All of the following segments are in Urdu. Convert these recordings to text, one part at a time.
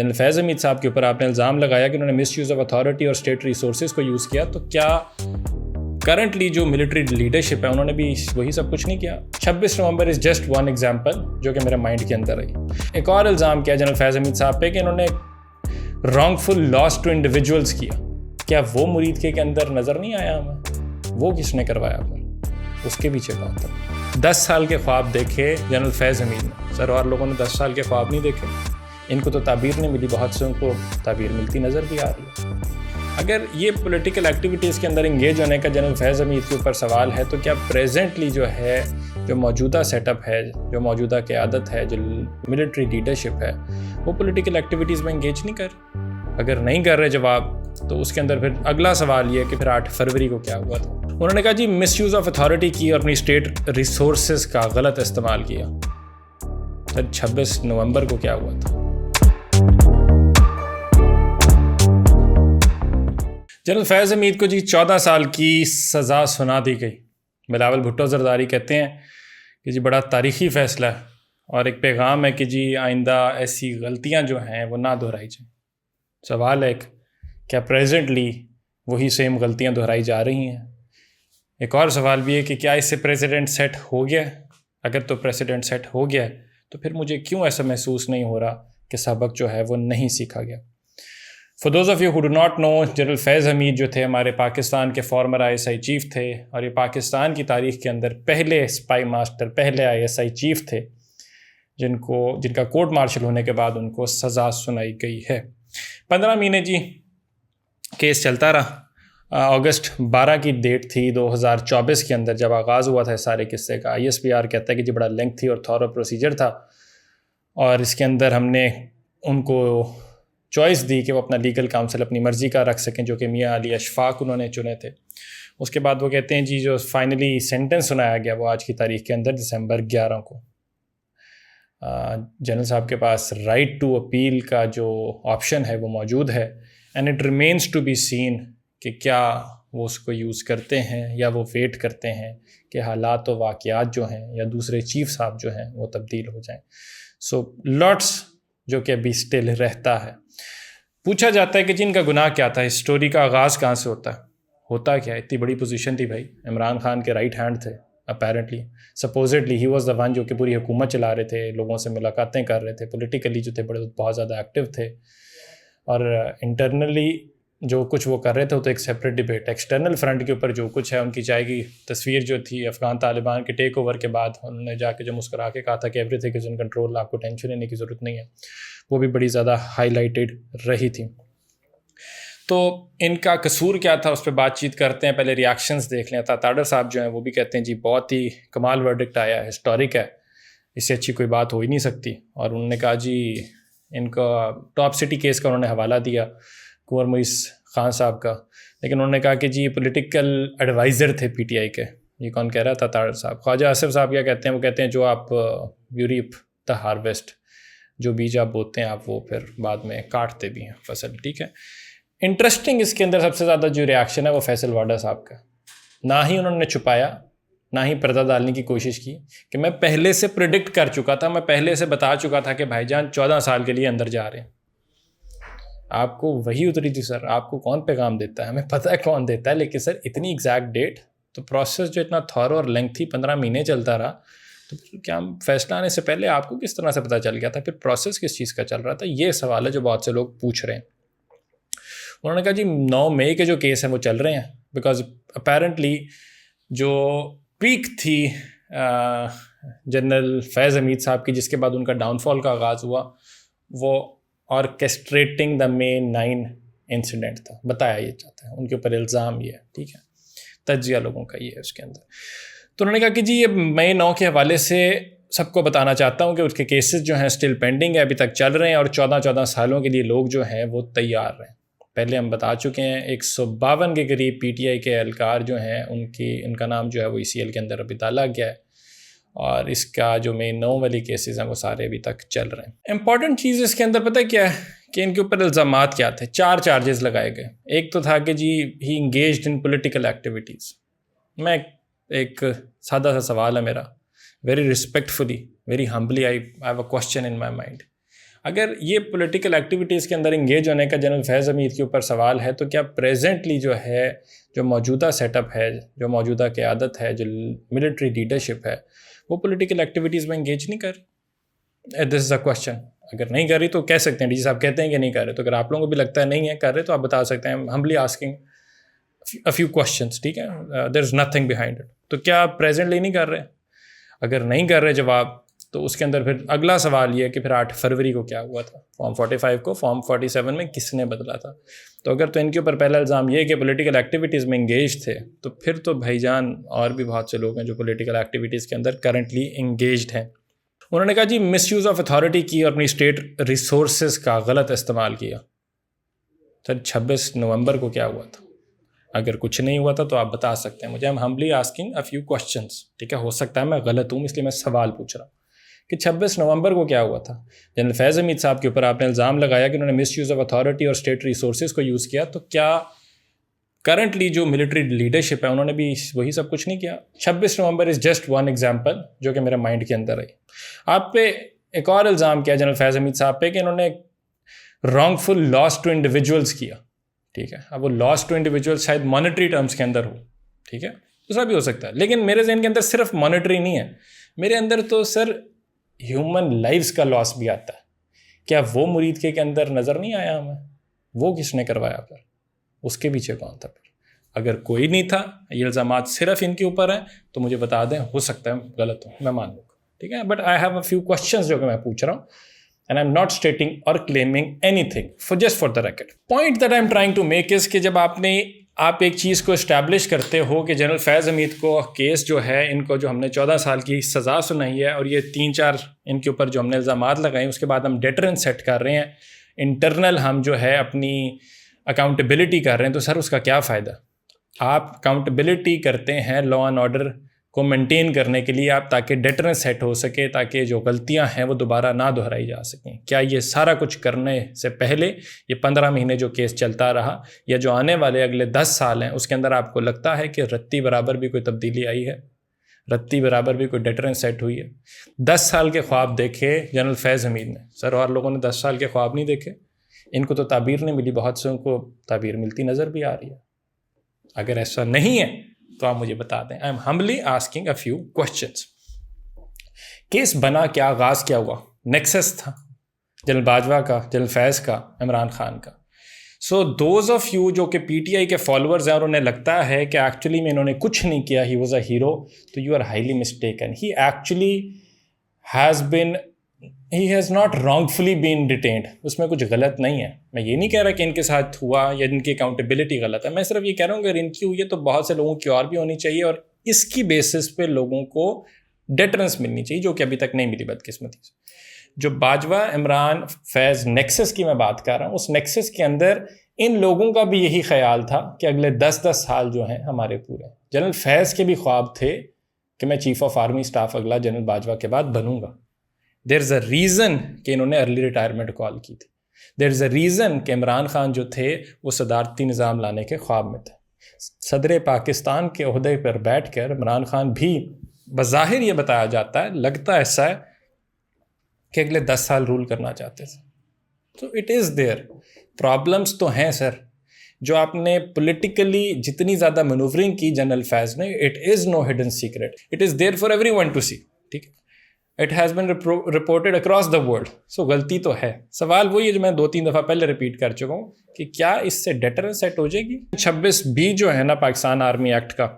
جنرل فیض حمید صاحب کے اوپر آپ نے الزام لگایا کہ انہوں نے مس یوز آف اتھارٹی اور اسٹیٹ ریسورسز کو یوز کیا، تو کیا کرنٹلی جو ملٹری لیڈرشپ ہے انہوں نے بھی وہی سب کچھ نہیں کیا؟ 26 نومبر از جسٹ ون ایگزامپل جو کہ میرے مائنڈ کے اندر آئی۔ ایک اور الزام کیا جنرل فیض حمید صاحب پہ کہ انہوں نے wrongful loss to individuals کیا وہ مرید کے اندر نظر نہیں آیا ہمیں؟ وہ کس نے کروایا پھر؟ اس کے پیچھے کون تھا؟ 10 سال کے خواب دیکھے جنرل فیض حمید نے، سر اور لوگوں نے 10 سال کے خواب نہیں دیکھے؟ ان کو تو تعبیر نہیں ملی، بہت سے ان کو تعبیر ملتی نظر بھی آ رہی ہے۔ اگر یہ پولیٹیکل ایکٹیویٹیز کے اندر انگیج ہونے کا جنرل فیض حمید کے اوپر سوال ہے، تو کیا پریزنٹلی جو ہے، جو موجودہ سیٹ اپ ہے، جو موجودہ قیادت ہے، جو ملٹری لیڈرشپ ہے، وہ پولیٹیکل ایکٹیویٹیز میں انگیج نہیں کر؟ اگر نہیں کر رہے جواب، تو اس کے اندر پھر اگلا سوال یہ کہ پھر 8 فروری کو کیا ہوا تھا؟ انہوں نے کہا جی مس یوز آف اتھارٹی کی اور اپنی اسٹیٹ ریسورسز کا غلط استعمال کیا۔ سر 26 نومبر کو کیا ہوا تھا؟ جنرل فیض حمید کو جی 14 سال کی سزا سنا دی گئی۔ بلاول بھٹو زرداری کہتے ہیں کہ جی بڑا تاریخی فیصلہ ہے، اور ایک پیغام ہے کہ جی آئندہ ایسی غلطیاں جو ہیں وہ نہ دہرائی جائیں۔ سوال ہے کیا پریزنٹلی وہی سیم غلطیاں دہرائی جا رہی ہیں؟ ایک اور سوال بھی ہے کہ کیا اس سے پریزیڈنٹ سیٹ ہو گیا؟ اگر تو پریزیڈنٹ سیٹ ہو گیا تو پھر مجھے کیوں ایسا محسوس نہیں ہو رہا کہ سبق جو ہے وہ نہیں سیکھا گیا؟ For those of you who do not know, general Faiz Hamid جو تھے ہمارے پاکستان کے فارمر ISI چیف تھے، اور یہ پاکستان کی تاریخ کے اندر پہلے اسپائی ماسٹر، پہلے ISI چیف تھے جن کا کورٹ مارشل ہونے کے بعد ان کو سزا سنائی گئی ہے۔ 15 مہینے جی کیس چلتا رہا۔ اگست 12 کی ڈیٹ تھی 2024 کے اندر جب آغاز ہوا تھا اس سارے قصے کا۔ ISPR کہتا ہے کہ جی بڑا لینتھی اور تھورو پروسیجر تھا، اور اس کے اندر ہم نے ان کو چوائس دی کہ وہ اپنا لیگل کاؤنسل اپنی مرضی کا رکھ سکیں، جو کہ میاں علی اشفاق انہوں نے چنے تھے۔ اس کے بعد وہ کہتے ہیں جی جو فائنلی سینٹنس سنایا گیا وہ آج کی تاریخ کے اندر دسمبر 11 کو۔ جنرل صاحب کے پاس رائٹ ٹو اپیل کا جو آپشن ہے وہ موجود ہے، and it remains to be seen کہ کیا وہ اس کو یوز کرتے ہیں یا وہ ویٹ کرتے ہیں کہ حالات و واقعات جو ہیں یا دوسرے چیف صاحب جو ہیں وہ تبدیل ہو جائیں۔ سو لاٹس جو کہ ابھی اسٹل رہتا ہے۔ پوچھا جاتا ہے کہ جن کا گناہ کیا تھا، اسٹوری کا آغاز کہاں سے ہوتا کیا؟ اتنی بڑی پوزیشن تھی بھائی، عمران خان کے رائٹ ہینڈ تھے apparently, supposedly he was the one جو کہ پوری حکومت چلا رہے تھے، لوگوں سے ملاقاتیں کر رہے تھے، پولیٹیکلی جو تھے بہت زیادہ ایکٹیو تھے، اور انٹرنلی جو کچھ وہ کر رہے تھے وہ تو ایک سیپریٹ ڈبیٹ۔ ایکسٹرنل فرنٹ کے اوپر جو کچھ ہے، ان کی چائے کی تصویر جو تھی افغان طالبان کے ٹیک اوور کے بعد، انہوں نے جا کے جو مسکرا کے کہا تھا کہ every thing is in control, آپ کو ٹینشن لینے کی ضرورت نہیں ہے، وہ بھی بڑی زیادہ ہائی لائٹڈ رہی تھی۔ تو ان کا قصور کیا تھا اس پہ بات چیت کرتے ہیں، پہلے ریاکشنز دیکھ لیں۔ تاڑر صاحب جو ہیں وہ بھی کہتے ہیں جی بہت ہی کمال ورڈکٹ آیا ہے، ہسٹورک ہے، اس سے اچھی کوئی بات ہو ہی نہیں سکتی۔ اور انہوں نے کہا جی ان کا ٹاپ سٹی کیس کا انہوں نے حوالہ دیا کنور معیز خان صاحب کا، لیکن انہوں نے کہا کہ جی پولیٹیکل ایڈوائزر تھے PTI کے۔ یہ کون کہہ رہا تھا؟ تاڑر صاحب۔ خواجہ آصف صاحب کیا کہتے ہیں؟ وہ کہتے ہیں جو آپ یو ریپ دا ہارویسٹ، جو بیج آپ بوتے ہیں آپ وہ پھر بعد میں کاٹتے بھی ہیں فصل، ٹھیک ہے۔ انٹرسٹنگ اس کے اندر سب سے زیادہ جو ریاکشن ہے وہ فیصل واڈا صاحب کا، نہ ہی انہوں نے چھپایا نہ ہی پردہ ڈالنے کی کوشش کی کہ میں پہلے سے پریڈکٹ کر چکا تھا، میں پہلے سے بتا چکا تھا کہ بھائی جان 14 سال کے لیے اندر جا رہے ہیں۔ آپ کو وہی اتری تھی سر، آپ کو کون پیغام دیتا ہے؟ ہمیں پتہ ہے کون دیتا ہے، لیکن سر اتنی ایگزیکٹ ڈیٹ، تو پروسیس جو اتنا تھورو اور لینتھی 15 مہینے چلتا رہا، تو کیا فیصلہ آنے سے پہلے آپ کو کس طرح سے پتہ چل گیا تھا؟ پھر پروسیس کس چیز کا چل رہا تھا؟ یہ سوال ہے جو بہت سے لوگ پوچھ رہے ہیں۔ انہوں نے کہا جی 9 مئی کے جو کیس ہیں وہ چل رہے ہیں، بیکاز اپیرنٹلی جو پیک تھی جنرل فیض حمید صاحب کی، جس کے بعد ان کا ڈاؤن فال کا آغاز ہوا، وہ آرکیسٹریٹنگ دا May 9 انسیڈنٹ تھا، بتایا یہ چاہتا ہے، ان کے اوپر الزام یہ ہے، ٹھیک ہے، تجزیہ لوگوں کا یہ ہے اس کے اندر۔ تو انہوں نے کہا کہ جی یہ May 9 کے حوالے سے سب کو بتانا چاہتا ہوں کہ اس کے کیسز جو ہیں اسٹل پینڈنگ ہے، ابھی تک چل رہے ہیں، اور 14 سالوں کے لیے لوگ جو ہیں وہ تیار ہیں۔ پہلے ہم بتا چکے ہیں 152 کے قریب PTI کے اہلکار جو ہیں ان کا نام جو ہے وہ ECL کے اندر ابھی ڈالا گیا ہے، اور اس کا جو May 9 والی کیسز ہیں وہ سارے ابھی تک چل رہے ہیں۔ امپورٹنٹ چیز اس کے اندر پتہ کیا ہے کہ ان کے اوپر الزامات کیا تھے؟ 4 چارجز لگائے گئے۔ ایک تو تھا کہ جی he engaged in political activities. میں ایک سادہ سا سوال ہے میرا، very respectfully, very humbly, I have a question in my mind. اگر یہ پولیٹیکل ایکٹیویٹیز کے اندر انگیج ہونے کا جنرل فیض حمید کے اوپر سوال ہے، تو کیا پریزنٹلی جو ہے، جو موجودہ سیٹ اپ ہے، جو موجودہ قیادت ہے، جو ملٹری لیڈرشپ ہے، وہ پولیٹیکل ایکٹیویٹیز میں انگیج نہیں کر رہی؟ دس از اے کوشچن. اگر نہیں کر رہی تو کہہ سکتے ہیں ڈی جی صاحب کہتے ہیں کہ نہیں کر رہے، تو اگر آپ لوگوں کو بھی لگتا ہے نہیں ہے کر رہے تو آپ بتا سکتے ہیں. ہمبلی آسکنگ a few questions. ٹھیک ہے، there is nothing behind it. تو کیا پریزنٹلی نہیں کر رہے؟ اگر نہیں کر رہے جواب، تو اس کے اندر پھر اگلا سوال یہ ہے کہ پھر 8 فروری کو کیا ہوا تھا؟ فارم 45 کو فارم 47 میں کس نے بدلا تھا؟ تو اگر تو ان کے اوپر پہلا الزام یہ ہے کہ پولیٹیکل ایکٹیویٹیز میں انگیج تھے، تو پھر تو بھائی جان اور بھی بہت سے لوگ ہیں جو پولیٹیکل ایکٹیویٹیز کے اندر کرنٹلی انگیجڈ ہیں. انہوں نے کہا جی مس یوز آف اتھارٹی کی اور اپنی اسٹیٹ ریسورسز کا غلط استعمال کیا. سر 26 نومبر کو کیا ہوا تھا؟ اگر کچھ نہیں ہوا تھا تو آپ بتا سکتے ہیں مجھے. ہم ہمبلی آسکنگ اے فیو کوشچنس. ٹھیک ہے، ہو سکتا ہے میں غلط ہوں، اس لیے میں سوال پوچھ رہا ہوں کہ 26 نومبر کو کیا ہوا تھا؟ جنرل فیض حمید صاحب کے اوپر آپ نے الزام لگایا کہ انہوں نے مس یوز آف اتھارٹی اور اسٹیٹ ریسورسز کو یوز کیا. تو کیا کرنٹلی جو ملٹری لیڈرشپ ہے انہوں نے بھی وہی سب کچھ نہیں کیا؟ 26 نومبر از جسٹ ون ایگزامپل جو کہ میرے مائنڈ کے اندر آئی. آپ پہ ایک اور الزام کیا جنرل فیض حمید صاحب پہ کہ انہوں نے wrongful loss to individuals کیا. ٹھیک ہے، اب وہ لاس ٹو انڈیویجول شاید مانیٹری ٹرمز کے اندر ہو. ٹھیک ہے، دوسرا بھی ہو سکتا ہے، لیکن میرے ذہن کے اندر صرف مانیٹری نہیں ہے، میرے اندر تو سر ہیومن لائفز کا لاس بھی آتا ہے. کیا وہ مرید کے اندر نظر نہیں آیا ہمیں؟ وہ کس نے کروایا؟ پھر اس کے پیچھے کون تھا؟ پھر اگر کوئی نہیں تھا، یہ الزامات صرف ان کے اوپر ہیں، تو مجھے بتا دیں، ہو سکتا ہے غلط ہوں، میں مان لوں گا. ٹھیک ہے، but I have a few questions جو کہ میں پوچھ رہا ہوں. And I'm not stating or claiming anything, just for the record. Point that I'm trying to make is کہ جب آپ ایک چیز کو اسٹیبلش کرتے ہو کہ جنرل فیض حمید کو کیس جو ہے، ان کو جو ہم نے 14 سال کی سزا سنائی ہے، اور یہ 3-4 ان کے اوپر جو ہم نے الزامات لگائے، اس کے بعد ہم ڈیٹرنس سیٹ کر رہے ہیں، انٹرنل ہم جو ہے اپنی اکاؤنٹیبلٹی کر رہے ہیں، تو سر اس کا کیا فائدہ؟ آپ اکاؤنٹیبلٹی کرتے ہیں لا اینڈ آرڈر کو مینٹین کرنے کے لیے، آپ تاکہ ڈیٹرنس سیٹ ہو سکے، تاکہ جو غلطیاں ہیں وہ دوبارہ نہ دہرائی جا سکیں. کیا یہ سارا کچھ کرنے سے پہلے یہ 15 مہینے جو کیس چلتا رہا، یا جو آنے والے اگلے 10 سال ہیں، اس کے اندر آپ کو لگتا ہے کہ رتی برابر بھی کوئی تبدیلی آئی ہے؟ رتی برابر بھی کوئی ڈیٹرنس سیٹ ہوئی ہے؟ 10 سال کے خواب دیکھے جنرل فیض حمید نے، سر اور لوگوں نے 10 سال کے خواب نہیں دیکھے؟ ان کو تو تعبیر نہیں ملی، بہت سے ان کو تعبیر ملتی نظر بھی آ رہی ہے. اگر ایسا نہیں ہے تو آپ مجھے بتا دیں. I am humbly asking a few questions. Case بنا کیا؟ آغاز کیا ہوا؟ نیکسس تھا جنرل باجوہ کا، جنرل فیض کا، عمران خان کا. سو دوز آف یو جو کہ پی ٹی آئی کے فالوورز ہیں اور انہیں لگتا ہے کہ ایکچولی میں انہوں نے کچھ نہیں کیا، ہی واز اے ہیرو، تو you are highly mistaken. He actually he has not wrongfully been detained. اس میں کچھ غلط نہیں ہے. میں یہ نہیں کہہ رہا کہ ان کے ساتھ ہوا یا ان کی اکاؤنٹیبلٹی غلط ہے، میں صرف یہ کہہ رہا ہوں کہ اگر ان کی ہوئی ہے تو بہت سے لوگوں کی اور بھی ہونی چاہیے، اور اس کی بیسس پہ لوگوں کو ڈیٹرنس ملنی چاہیے، جو کہ ابھی تک نہیں ملی بدقسمتی سے. جو باجوہ عمران فیض نیکسس کی میں بات کر رہا ہوں، اس نیکسس کے اندر ان لوگوں کا بھی یہی خیال تھا کہ اگلے 10 سال جو ہیں ہمارے پورے. جنرل فیض کے بھی خواب تھے کہ میں چیف آف آرمی اسٹاف اگلا جنرل باجوہ کے بعد بنوں گا. دیر از اے ریزن کہ انہوں نے ارلی ریٹائرمنٹ کال کی تھی. دیر از اے ریزن کہ عمران خان جو تھے وہ صدارتی نظام لانے کے خواب میں تھے. صدر پاکستان کے عہدے پر بیٹھ کر عمران خان بھی بظاہر یہ بتایا جاتا ہے، لگتا ایسا ہے کہ اگلے 10 سال رول کرنا چاہتے تھے. تو اٹ از دیئر. پرابلمس تو ہیں سر. جو آپ نے پولیٹیکلی جتنی زیادہ مینوورنگ کی جنرل فیض نے، it is no hidden secret, it is there for everyone to see. ٹھیک ہے، it has been reported across the world. So غلطی تو ہے. سوال وہی ہے جو میں 2-3 دفعہ پہلے ریپیٹ کر چکا ہوں کہ کیا اس سے ڈیٹرنس سیٹ ہو جائے گی؟ 26B جو ہے نا پاکستان آرمی ایکٹ کا،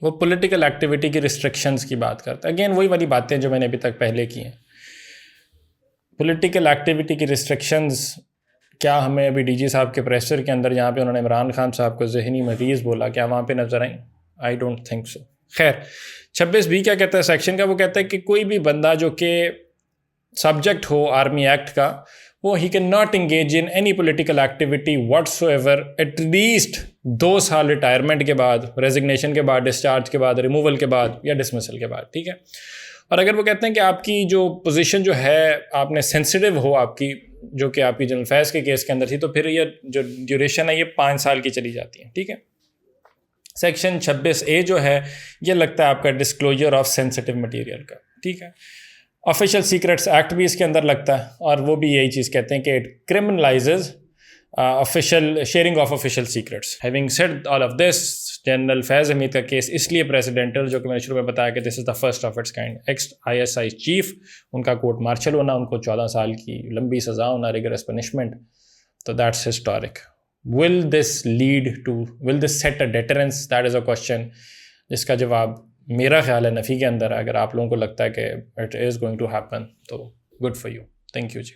وہ پولیٹیکل ایکٹیویٹی کی ریسٹرکشنز کی بات کرتا ہے. اگین وہی والی باتیں جو میں نے ابھی تک پہلے کی ہیں. پولیٹیکل ایکٹیویٹی کی ریسٹرکشنز کیا ہمیں ابھی ڈی جی صاحب کے پریسر کے اندر جہاں پہ انہوں نے عمران خان صاحب کو ذہنی مریض بولا، کیا وہاں پہ نظر آئیں؟ I don't think so. خیر، 26B کیا کہتا ہے سیکشن کا؟ وہ کہتا ہے کہ کوئی بھی بندہ جو کہ سبجیکٹ ہو آرمی ایکٹ کا، وہ ہی can not engage in any political activity whatsoever at least 2 سال ریٹائرمنٹ کے بعد، ریزگنیشن کے بعد، ڈسچارج کے بعد، ریموول کے بعد یا ڈسمسل کے بعد. ٹھیک ہے. اور اگر وہ کہتے ہیں کہ آپ کی جو پوزیشن جو ہے آپ نے سینسٹیو ہو، آپ کی جو کہ آپ کی جنرل فیض کے کیس کے اندر تھی، تو پھر یہ جو ڈیوریشن ہے یہ 5 سال کی چلی جاتی ہے. ٹھیک ہے. سیکشن 26A جو ہے یہ لگتا ہے آپ کا ڈسکلوجر آف سینسٹیو مٹیریل کا. ٹھیک ہے. آفیشیل سیکرٹس ایکٹ بھی اس کے اندر لگتا ہے، اور وہ بھی یہی چیز کہتے ہیں کہ it کرمنلائزز official sharing of official secrets. Having said all of this, general Faiz Hamid کا کیس اس لیے پریسیڈنٹل، جو کہ میں نے شروع میں بتایا کہ this is the first of its kind. Ex ISI chief, ان کا کورٹ مارشل ہونا، ان کو 14 سال کی لمبی سزا ہونا، ریگرس پنشمنٹ، تو that's historic. Will this set a deterrence? That is a question جس کا جواب میرا خیال ہے نفی کے اندر ہے. اگر آپ لوگوں کو لگتا ہے کہ it is going to happen تو good for you. Thank you G.